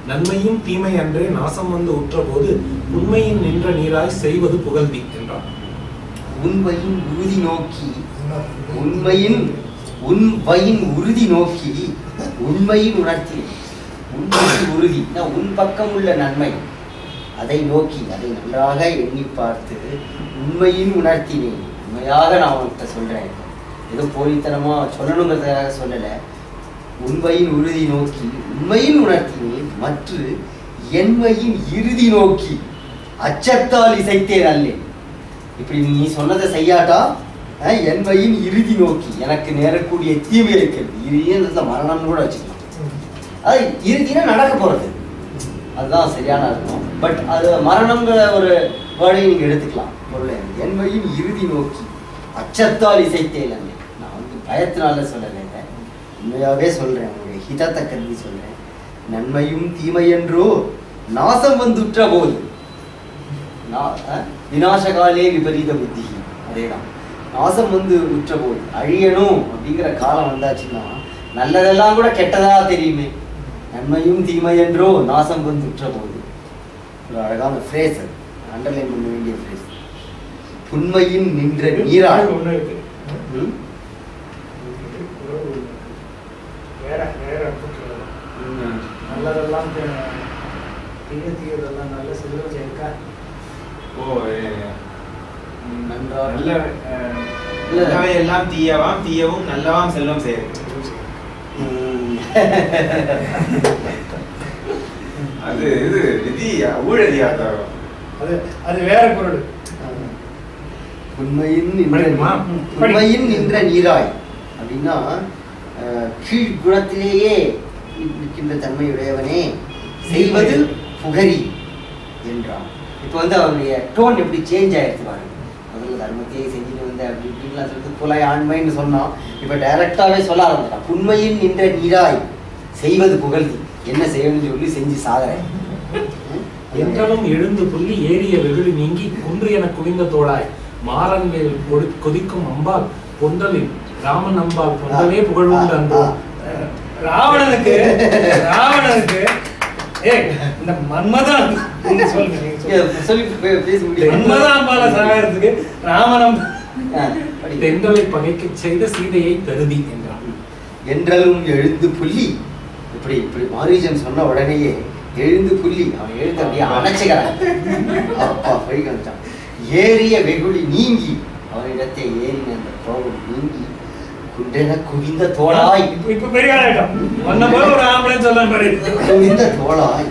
நன்மையும் தீமை அன்றே நாசம் வந்து உற்ற போது உண்மையின் நின்ற நீராய் செய்வது புகழ்தி என்றார். உண்மையின் உறுதி நோக்கி உண்மையின் உறுதி நோக்கி உண்மையின் உணர்த்தி. உண்மையின் உறுதி உன் பக்கம் உள்ள நன்மை, அதை நோக்கி அதை நன்றாக எண்ணி பார்த்து உண்மையின் உணர்த்தினேன். உண்மையாக நான் உன்கிட்ட சொல்றேன், ஏதோ போலித்தனமா சொல்லணுங்கிறதுக்காக சொல்லலை. உண்மையின் உறுதி நோக்கி உண்மையின் உணர்த்தினேன், மற்ற என்மையின் இறுதி நோக்கி அச்சத்தால் இசைத்தேன் அல்லேன். இப்படி நீ சொன்னதை செய்யாட்டா என்மையின் இறுதி நோக்கி எனக்கு நேரக்கூடிய தீமைகளுக்கு இறுதிய மரணம்னு கூட வச்சுக்கலாம். அது இறுதினா நடக்க போறது, அதுதான் சரியான அர்த்தம். பட் அது மரணம்ங்கிற ஒரு வேர்டை நீங்க எடுத்துக்கலாம். பொருளை என்மையின் இறுதி நோக்கி அச்சத்தால் இசைத்தேன் அல்லேன். நான் வந்து பயத்தினால சொல்லலை, உண்மையாவே சொல்றேன், உங்களுடைய ஹிதத்தை கருதி சொல்றேன். நன்மையும் தீமை என்றோ நாசம் வந்துற்ற போது விநாசகாலே விபரீத புத்தி. அதேதான், நாசம் வந்து உற்ற போது அழியணும் அப்படிங்கிற காலம் வந்தாச்சுன்னா நல்லதெல்லாம் கூட கெட்டதா தெரியுமே. நன்மையும் தீமை என்றோ நாசம் வந்து உற்ற போது ஒரு அழகான ஃப்ரேஸ், அண்டர்லைன் பண்ண வேண்டிய ஃப்ரேஸ். உண்மையின் நின்ற நீராள் நல்லதெல்லாம் தீயதெல்லாம் நல்ல செல்வம் சேர்க்க எல்லாம் தீயவாம் தீயவும் நல்லவாம் செல்வம் சேர்க்க. அது இது விதி ஊழலியா? அது வேற பொருள். உண்மையின் நின்ற நீராய் அப்படின்னா கீழ் குணத்திலேயே இருக்கின்ற தன்மையுடையவனே செய்வது புகரி என்றான். இப்போ வந்து அவருடைய டோன் எப்படி சேஞ்ச் ஆயிடுச்சு பாருங்க. முதல்ல தர்மத்தையே செஞ்சுட்டு வந்து அப்படி இப்படின்லாம் சொல்லிட்டு புலை ஆண்மைன்னு சொன்னான். இப்போ டைரக்டாவே சொல்ல ஆரம்பிச்சான். உண்மையின் நின்ற நீராய் செய்வது புகழ்தி, என்ன செய்யணும்னு சொல்லி செஞ்சு சாதறேன். என்றாலும் எழுந்து புள்ளி ஏறிய வெகுளி நீங்கி குன்று என குவிந்த தோளாய் மாறன் மேல் கொதிக்கும் அம்பால் பொந்தலில் ராமன் அம்பால் பொந்தலே புகழ்வுண்டு அன்போ. ராவணனுக்கு இந்த மன்மதான் மன்மதாம்பால சாகிறதுக்கு ராமனம் தென்றலை பகைக்கு செய்த சீதையை தருதி என்றான். என்றாலும் எழுந்து புள்ளி இப்படி இப்படி மாரீஜன் சொன்ன உடனேயே எழுந்து புள்ளி அவன் எழுந்து அப்படியே அணைச்சுக்கிறான். அப்பா போய் காமிச்சான். ஏறிய வெகுளி நீங்கி அவனிடத்தை ஏறின அந்த கோபம் நீங்கி குண்டென குவிந்த தோளாய் இப்ப பெரிய ஒரு ஆம்பளை சொல்ல குவிந்த தோளாய்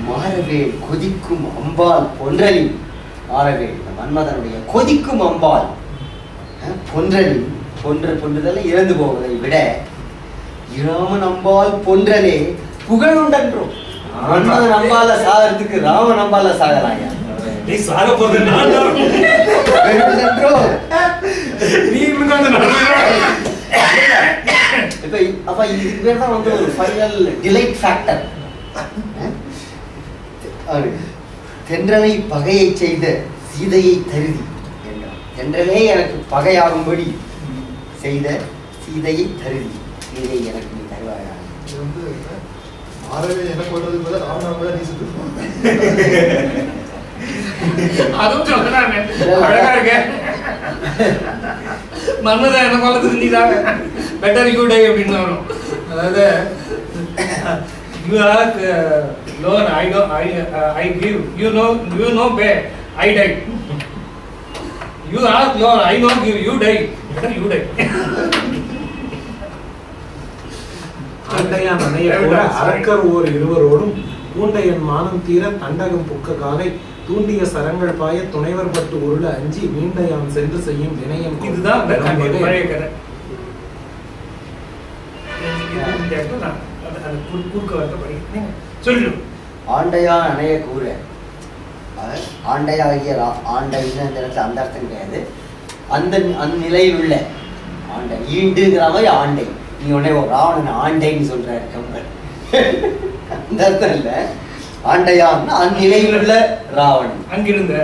மாறவே கொதிக்கும் அம்பால் பொன்றலின் மாறவே மன்மதனுடைய கொதிக்கும் அம்பால் பொன்றலின் பொன்றுதலை இறந்து போவதை விட இராமன் அம்பால் பொன்றலே புகழுண்டன்றோ. மன்மதன் நம்பால சாகிறதுக்கு ராம நம்பால சாகலாம். நீ சாக போறது நான் தான். நீ அப்ப இதுக்கு பேர் தான் வந்து ஒரு ஃபைனல் டிலைட் ஃபேக்டர். தென்றலை பகையை செய்த சீதையை தருதி என்றார். தென்றலே எனக்கு பகையாகும்படி செய்த சீதையை தருதி, சீதையை எனக்கு நீ தருவாயா. இது வந்து ஆறவே எனக்கு வர்றது போல ராமநாம நீ சுட்டு அதுவும் சொல்றாங்க. அழகா இருக்க மன்மதன் என்ன கொள்ளத்துக்கு நீதாங்க பெட்டர் யூ டை அப்படின்னு வரும். அதாவது you ask loan, I give, you know pay, I die. You ask loan, I know give, you die, better you die. அண்டையான் அணைய கூட அரக்கர் ஓர் இருவரோடும் பூண்டையன் மானம் தீர தண்டகம் புக்க காலை தூண்டிய சரங்கள் பாய துணைவர் பட்டு உருள அஞ்சி மீண்டையான் சென்று செய்யும் வினயம். இதுதான் பழைய கதை. இந்த இடத்துல நான் அந்த குறுக்க வரத படிக்கிறேன். சொல்லு. ஆண்டையான் அணைய கூற, ஆண்டையாகிய ஆண்டைன்னு அந்த இடத்துல அந்த அர்த்தம் கிடையாது. அந்த நிலையில் உள்ள ஆண்டை ஈண்டுங்கிற மாதிரி ஆண்டை. நீ உடனே ராவணன் ஆண்டைன்னு சொல்றாரு கம்பர். அந்த அர்த்தம் இல்ல. ஆண்டையான் அந்நிலையில் உள்ள ராவணன். அங்கிருந்த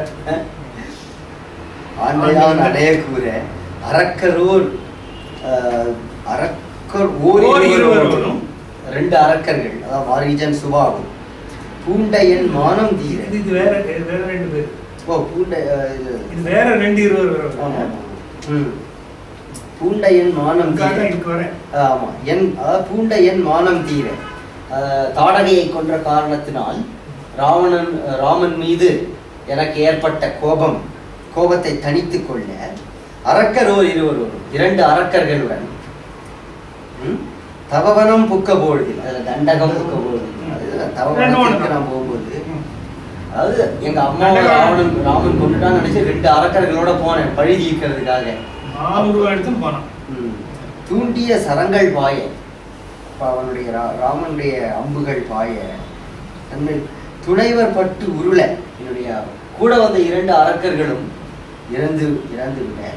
ஆண்டையான் அணைய கூற அரக்கரோர் இருவரும் ரெண்டு அரக்கர்கள், அதாவது மாரீஜன் சுபாவும் பூண்டையன் மானம் தீர. இது வேற ரெண்டு பேர். ஓ பூண்டை இது வேற ரெண்டு இருவர். பூண்டையன் மானம் தீர. ஆமா அதாவது பூண்டையன் மானம் தீர தாடகையை கொன்ற காரணத்தினால் ராமன் மீது எனக்கு ஏற்பட்ட கோபத்தை தணித்துக் கொள்ள அரக்கரோர் இருவரும் இரண்டு அரக்கர்களுடன் தவவனம் புக்க பொழுது, தண்டகம் புக்க பொழுது, தவவனத்துக்கு நான் போகும்போது, அதாவது எங்க அம்மாவை ராமன் கொண்டுட்டான்னு நினைச்சு ரெண்டு அரக்கர்களோட போனேன் பழி தீர்க்கிறதுக்காக. தூண்டிய சரங்கள் பாய, அவனுடைய ராமனுடைய அம்புகள் பாய, துணைவர் பட்டு உருள, என்னுடைய கூட வந்த இரண்டு அரக்கர்களும் இறந்து விட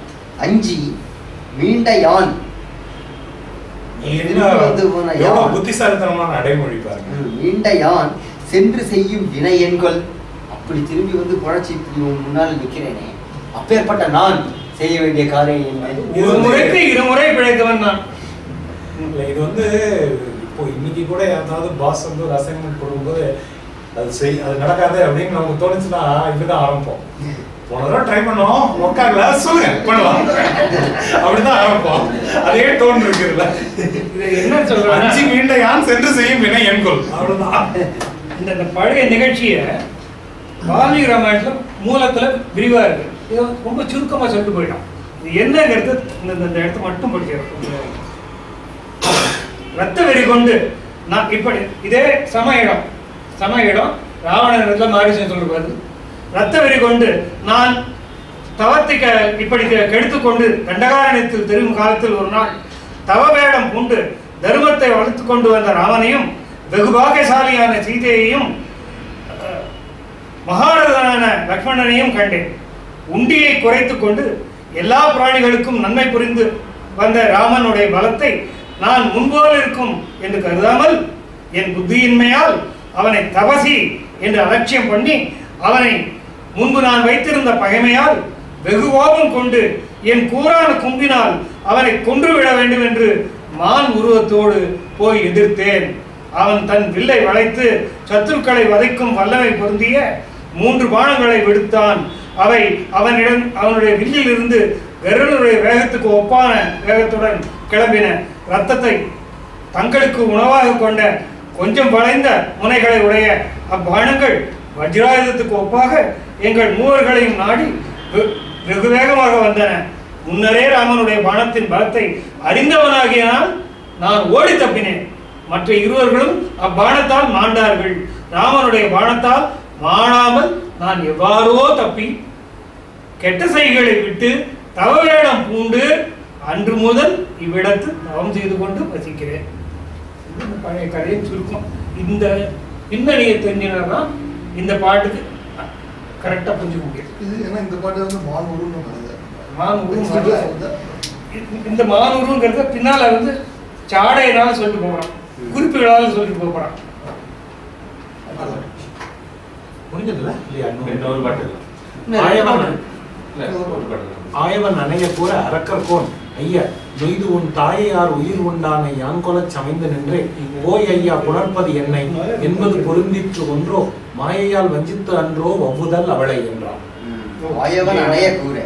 அஞ்சி மீண்ட யான். புத்திசாலித்தனமான அடைமொழி பாருங்க. மீண்ட யான் சென்று செய்யும் வினை என்கொள். அப்படி திரும்பி வந்து புழைச்சி முன்னால் நிக்கிறேனே, அப்பேற்பட்ட நான் செய்ய வேண்டிய காரியம் இருமுறை பிழைத்தவன் நான். இது வந்து இப்போ இன்னைக்கு கூட யாராவது பாஸ் வந்து ஒரு அசைன்மெண்ட் கொடுக்கும்போது அது நடக்காது அப்படின்னு நமக்கு தோணுச்சுன்னா இப்படிதான் ஆரம்பிப்போம். போன தடவை ட்ரை பண்ணோம், உட்கார்ல சொல்லுங்க பண்ணலாம் அப்படிதான் ஆரம்பிப்போம். அதே டோன் இருக்குல்ல. இது என்ன சொல்றேன், அஞ்சி மீண்ட யான் சென்று செய்யும் வினை என்கொள், அவ்வளவுதான். இந்த பழைய நிகழ்ச்சியை வால்மீகி ராமாயணத்துல மூலத்துல விரிவா இருக்கு. இது ரொம்ப சுருக்கமா சொல்லிட்டு போயிட்டோம். இது என்னங்கிறது இந்த இடத்த மட்டும் படிக்கிறோம். ரத்த வெறி கொண்டு நான் இப்படி இதே சம இடம் ராவணன் மாரீசன் சொல்றது, ரத்த வெறி கொண்டு நான் தவத்தை இப்படி கெடுத்துக்கொண்டு தண்டகாரண்யத்தில் தெரியும் காலத்தில் ஒரு நாள் தவ வேடம் கொண்டு தர்மத்தை வளர்த்து கொண்டு வந்த ராமனையும் வெகு பாக்கியசாலியான சீதையையும் மகாரதனான லக்ஷ்மணனையும் கண்டேன். உண்டியை குறைத்து கொண்டு எல்லா பிராணிகளுக்கும் நன்மை புரிந்து வந்த ராமனுடைய பலத்தை நான் முன்போல் இருக்கும் என்று கருதாமல் என் புத்தியின்மையால் அவனை தபசி என்று அலட்சியம் பண்ணி அவனை முன்பு நான் வைத்திருந்த பகைமையால் வெகு கோபம் கொண்டு என் கூரான கும்பினால் அவனை கொன்றுவிட வேண்டும் என்று மான் உருவத்தோடு போய் எதிர்த்தேன். அவன் தன் வில்லை வளைத்து சத்துருக்களை வதைக்கும் வல்லமை பொருந்திய 3 பாணங்களை விடுத்தான். அவை அவனுடைய வில்லில் இருந்து கருடனுடைய வேகத்துக்கு ஒப்பான வேகத்துடன் கிளம்பின. இரத்தத்தை தங்களுக்கு உணவாக கொண்ட கொஞ்சம் வளைந்த முனைகளை உடைய அப்பாணங்கள் வஜ்ராயுதத்துக்கு ஒப்பாக எங்கள் மூவர்களையும் நாடி வெகு வேகமாக வந்தன. முன்னரே ராமனுடைய பாணத்தின் பலத்தை அறிந்தவனாகியனால் நான் ஓடி தப்பினேன். மற்ற இருவர்களும் அப்பாணத்தால் மாண்டார்கள். ராமனுடைய பாணத்தால் மாணாமல் நான் எவ்வாறோ தப்பி கெட்ட செய்களை விட்டு தவவேடம் பூண்டு அன்று முதல் இவ்விடத்து தவம் செய்து கொண்டு வசிக்கிறேன். பழைய கதையை சுருக்கம். இந்த பின்னணியை தெரிஞ்சினா இந்த பாட்டுக்கு கரெக்டா புரிஞ்சுக்க முடியும். இது ஏன்னா இந்த பாட்டு வந்து மானூருன்னு வருது. மானூரு இந்த மானூருங்கிறத பின்னால வந்து சாடையினால சொல்லிட்டு போகிறான், குறிப்புகளால சொல்லிட்டு போகிறான். முடிஞ்சதுல இல்லையா? இன்னொரு பாட்டு ஆயவன் அணைய கூற அரக்கர்கோன் ஐயா நொய்து உன் தாயையார் உயிர் உண்டானை யான் கொலச் சமைந்து நின்றே ஓய் ஐயா புணர்ப்பது என்னை என்பது பொருந்திற்று ஒன்றோ மாயையால் வஞ்சித்து அன்றோ வவ்வுதல் அவளை என்றான். ஆயவன் அணைய கூற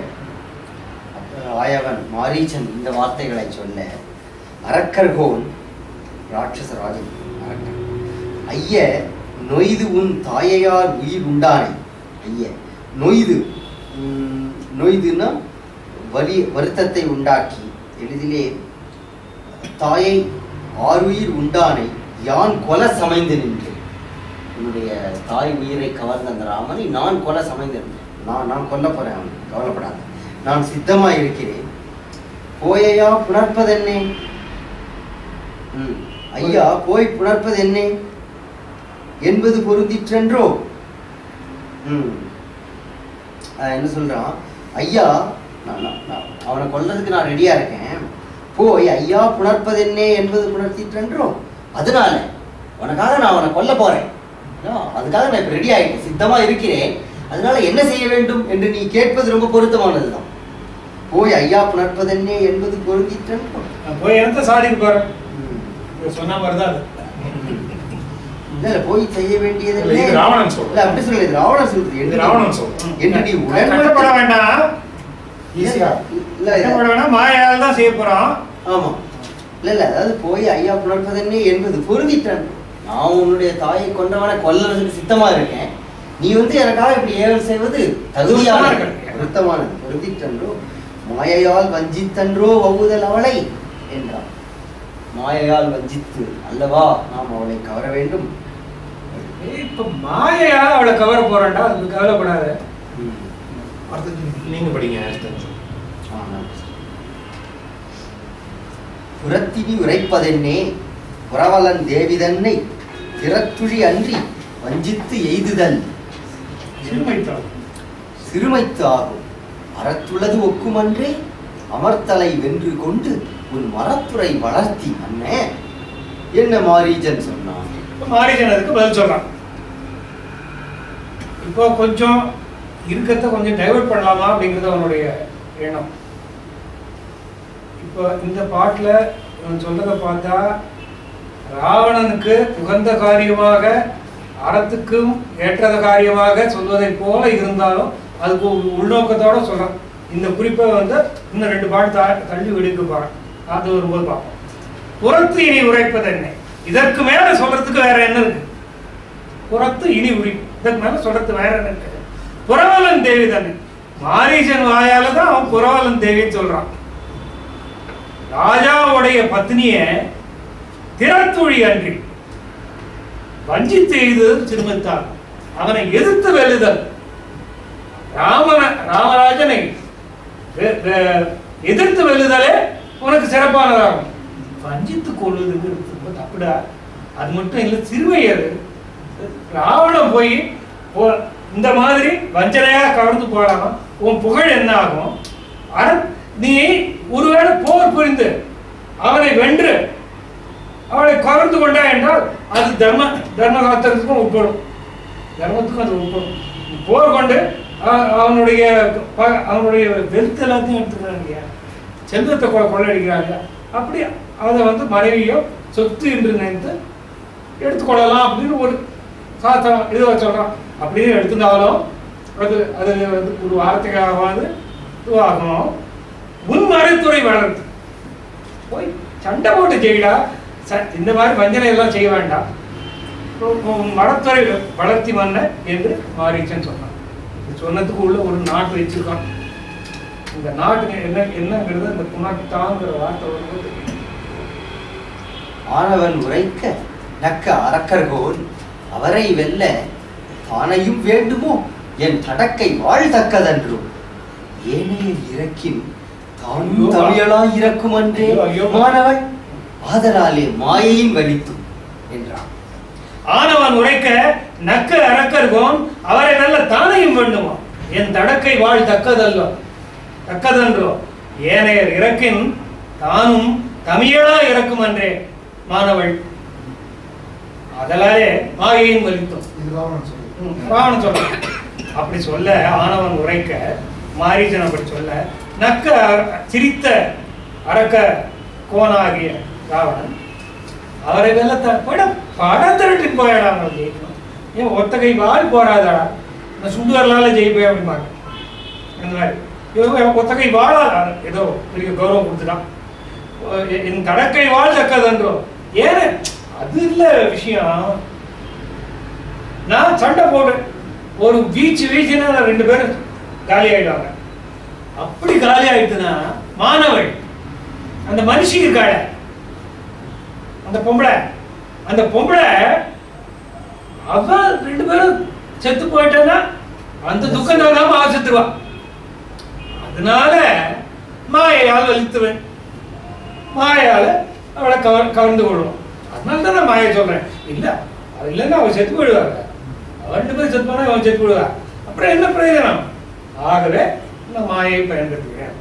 ஆயவன் மாரீச்சன் இந்த வார்த்தைகளை சொல்ல அரக்கர்கோன் ராட்சசராஜன் அரக்கன் ஐய நொய்து உன் தாயையார் உயிர் உண்டானை ஐய நொய்துன்னா வருத்தத்தை உண்டாக்கி எளிதிலே தாயை ஆறுயிர் உண்டானை யான் கொல சமைந்து நின்றேன். என்னுடைய தாய் உயிரை கவர்ந்த அந்த ராமனை நான் கொல சமைந்து நின்றேன். நான் கொல்ல போறேன், அவன் கவலைப்படாத, நான் சித்தமாய் இருக்கிறேன். போயையா புணர்ப்பதென்னே? ஐயா போய் புணர்ப்பது என்னே என்பது பொருந்திற்றென்றோ. என்ன சொல்றான், ஐயா அவனை கொல்றதுக்கு நான் ரெடியா இருக்கேன், போய் ஐயா புணர்ப்பது என்னே என்பது புணர்த்திற்றென்றோ. அதனால உனக்காக நான் அவனை கொல்ல போறேன், அதுக்காக நான் இப்ப ரெடி ஆயிட்டேன், சித்தமா இருக்கிறேன். அதனால என்ன செய்ய வேண்டும் என்று நீ கேட்பது ரொம்ப பொருத்தமானதுதான். போய் ஐயா புணர்ப்பது என்னே என்பது பொருந்திற்றென்றோ. போய் எந்த சாதிக்கு போறேன் சொன்ன மாதிரிதான் இல்ல போய் செய்ய வேண்டியது ராவணன் சொல்ற. இல்ல அப்படி சொல்லல, ராவணன் சொல்றது. ராவணன் சொல்ற. என்று நீ உடன்பட வேண்டாம், ஈஸியா உடன்பட வேண்டாம், மாயால் தான் செய்ய போறோம். ஆமா இல்ல அதாவது போய் ஐயா புணர்ப்பதென்னே என்பது பொருந்திட்டான். நான் உன்னுடைய தாயை கொண்டவனை கொல்றதுக்கு சித்தமா இருக்கேன், நீ வந்து எனக்காக இப்படி ஏவல் செய்வது தகுதியானது, பொருத்தமானது, பொருந்திட்டன்றோ. மாயையால் வஞ்சித்தன்றோ வவுதல் அவளை என்றான். மாயையால் வஞ்சித்து அல்லவா நாம் அவளை கவர வேண்டும். இப்ப மாயையால் அவளை கவர போறான்டா, அதுக்கு கவலைப்படாத. நீங்க படிங்க. புறத்தினி உரைப்பதென்னே புறவலன் தேவிதன்னை திறத்துழி அன்றி வஞ்சித்து எய்துதல் சிறுமைத்து ஆகும். அறத்துள்ளது ஒக்குமன்றே அமர்த்தலை வென்று கொண்டு உன் மரத்துறை வளர்த்தி அண்ணே என்ன மாரீஜன் சொன்னான். மாரீஜன் அதுக்கு பதில் சொல்றான். இப்போ கொஞ்சம் இருக்கிறத கொஞ்சம் டைவர்ட் பண்ணலாமா அப்படிங்கிறது அவனுடைய எண்ணம். இப்போ இந்த பாட்டுல இவன் சொல்றதை பார்த்தா ராவணனுக்கு உகந்த காரியமாக அறத்துக்கும் ஏற்றது காரியமாக சொல்வதை போல இருந்தாலும் அதுக்கு உள்நோக்கத்தோட சொல்றான். இந்த குறிப்பை வந்து இன்னும் 2 பாட்டு தள்ளி விடுக்க போறான், அது வரும்போது பார்ப்போம். புறத்து இனி உரைப்பது என்ன, இதற்கு மேல சொல்றதுக்கு வேற என்ன இருக்கு? புறத்து இனி உரி, இதற்கு மேல சொல்றது வேற என்ன இருக்கு? புறவலன் தேவி தானே, மாரீசன் வாயாலதான் அவன் புறவலன் தேவின்னு சொல்றான். ராஜாவுடைய பத்னிய திறத்துழி அன்றி வஞ்சித்து எய்தல் சிறுமத்தான், அவனை எதிர்த்து வெல்லுதல். ராமராஜனை எதிர்த்து வெல்லுதலே உனக்கு சிறப்பானதாகும். வஞ்சித்து கொள்ளுதுங்கிறது தப்புடா. அது மட்டும் இல்லை, சிறுவையர் ராவணன் போய் இந்த மாதிரி வஞ்சனையா கவர்ந்து போடாம உன் புகழ் என்ன ஆகும்? நீ ஒருவேளை போர் புரிந்து அவனை வென்று அவளை கவர்ந்து கொண்டா என்றால் அது தர்மகாத்திரத்துக்கும் உட்படும், தர்மத்துக்கும் அது உட்படும். போர் கொண்டு அவனுடைய வெல்த் எல்லாத்தையும் எடுத்துக்கிறாங்க, செல்வத்தை கொள்ளடிக்கிறாங்க. அப்படி அதை வந்து மனைவியோ சொத்து என்று நினைத்து எடுத்துக்கொள்ளலாம் அப்படின்னு ஒரு சாஸ்திரம் இதுவாக சொல்றான். அப்படின்னு எடுத்துட்டாலும் அது அது வந்து ஒரு வார்த்தைக்காகவாது இதுவாகணும். உன் மறைத்துறை வளர்த்து போய் சண்டை போட்டு செய்யடா, இந்த மாதிரி வஞ்சனை எல்லாம் செய்ய வேண்டாம், மரத்துறை வளர்த்தி மன்ன என்று மாரீச்சன் சொன்னான். சொன்னதுக்கு உள்ள ஒரு நாட்டு வச்சிருக்கான். இந்த நாட்டு என்னங்கிறது அந்த புனர்த்தாங்கிற வார்த்தை வரும்போது ஆனவன் உரைக்க நக்க அரக்கர்கோன் அவரை வெல்ல தானையும் வேண்டுமோ என் தடக்கை வாழ்தக்கதன்றோ ஏனைய இறக்கின் தான் தமிழாய் இறக்கும் அன்றே மாணவன் ஆதலாலே மாயையின் வலித்தும் என்றான். ஆனவன் உரைக்க நக்க அரக்கர்கோன் அவரை நல்ல தானையும் வேண்டுமா என் தடக்கை வாழ் தக்கதன்றோ ஏனையர் இறக்கின் தானும் தமிழா இறக்கும் அன்றே மாணவள். அதலாலே மாயையின் வலித்தோம். ராவணன் சொல்ல அப்படி சொல்ல ஆனவன் உரைக்க மாரீச்சன் அப்படி சொல்ல நக்க சிரித்த அரக்க கோனாகிய ராவணன் அவரை வெள்ளத்த படம் திரட்டின்னு போயாடா ஜெயிக்கணும். ஏன் ஒத்தகை வாழ் போறாதாடா நான் சுண்டு வரலால ஜெயிப்பேன் அப்படிம்பாங்க. அந்த மாதிரி இவங்க ஒத்தகை வாழாத ஏதோ பெரிய கௌரவம் கொடுத்துட்டான். என் தடக்கை வாழ் தக்கதன்றோ ஏன அது இல்ல விஷயம். நான் சண்டை போடுறேன் ஒரு வீச்சுனா 2 பேரும் காலி ஆயிடுவாங்க. அப்படி காலி ஆயிடுச்சுன்னா மாணவள் அந்த மனுஷி இருக்காள அந்த பொம்பளை அவ 2 பேரும் செத்து போயிட்டா அந்த துக்கம் தாங்காம அவ செத்துருவா. அதனால மாயையால் வலித்துவேன், மாயால அவளை கவர்ந்து கொள்வோம். அதனால தான் நான் மாயை சொல்றேன். இல்ல அது இல்லைன்னா அவன் செத்து போயிடுவாங்க. 2 பேரும் செத்து போனா அவன் செத்து போயிடுவா. அப்புறம் என்ன பிரயோஜனம்? ஆகவே இந்த மாயை பயன்படுத்துகிறேன்.